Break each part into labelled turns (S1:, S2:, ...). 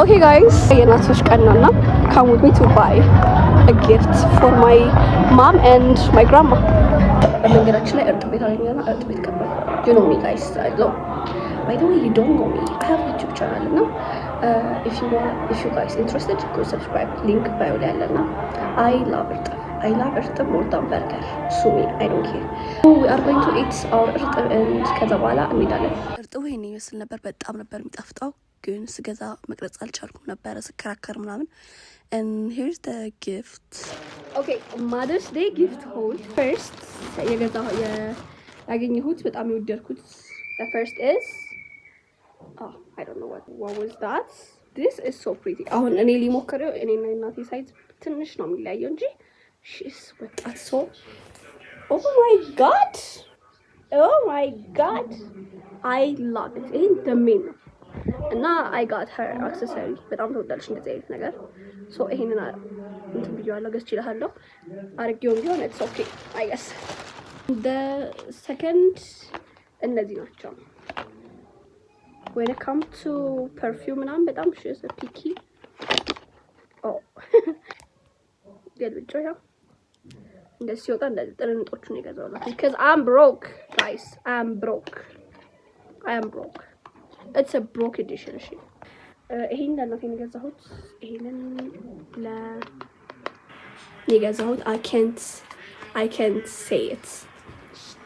S1: Okay guys, የናቶች ቀን ነውና come with me to buy a gift for my mom and my grandma. በመንገዳችን ላይ እርጥ ቤት አገኘና እርጥ ቤት ገባን። You know me guys, I love. By the way, you don't know me. I have a YouTube channel now. If you guys interested, go subscribe. Link bio ላይ አለና. I love እርጥብ more than burger. Sumi, I don't care. So we are going to eat our እርጥብ and ከዛ በኋላ እንሄዳለን። እርጥቡ ይሄን ይመስል ነበር። በጣም ነበር የሚጣፍጠው። ግን ስገዛ መቅረጽ አልቻልኩም ነበር ስከራከር ምናምን and here's the gift. Okay, Mother's Day gift haul. First ያገኘሁት በጣም የወደድኩት the first is I don't know what was that. This is so pretty. አሁን እኔ ሊሞክረው እኔና እናቴ ሳይዝ ትንሽ ነው የሚለያየው እንጂ she's በጣም so oh my god I love it. ይሄን ደሜን ነው እና I got her accessory በጣም ተወዳለች እንደዚህ አይነት ነገር ሶ ይሄንን እንትን ብዬዋለሁ ገዝቼልሃለሁ አርጌው ቢሆን it's okay I guess. The second እነዚህ ናቸው when it comes to perfume ምናምን በጣም she's a picky ገልብጬ ያው እንደዚህ ሲወጣ እንደዚህ ጥርንጦቹን ይገዛውላት because I'm broke guys. I am broke. It's a broke edition. ይሄን ለእናቴ የገዛሁት ይሄንን ለገዛሁት I can't say it.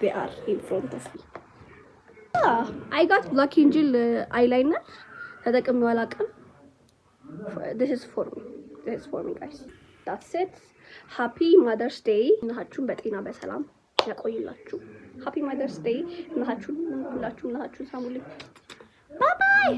S1: They are in front of me. I got Black Angel eyeliner. ተጠቅሜው አላውቅም. This is for me guys. That's it. Happy Mother's Day. እናታችሁን በጤና በሰላም ያቆይላችሁ. Happy Mother's Day. እናታችሁን ሳሙልኝ. Bye bye.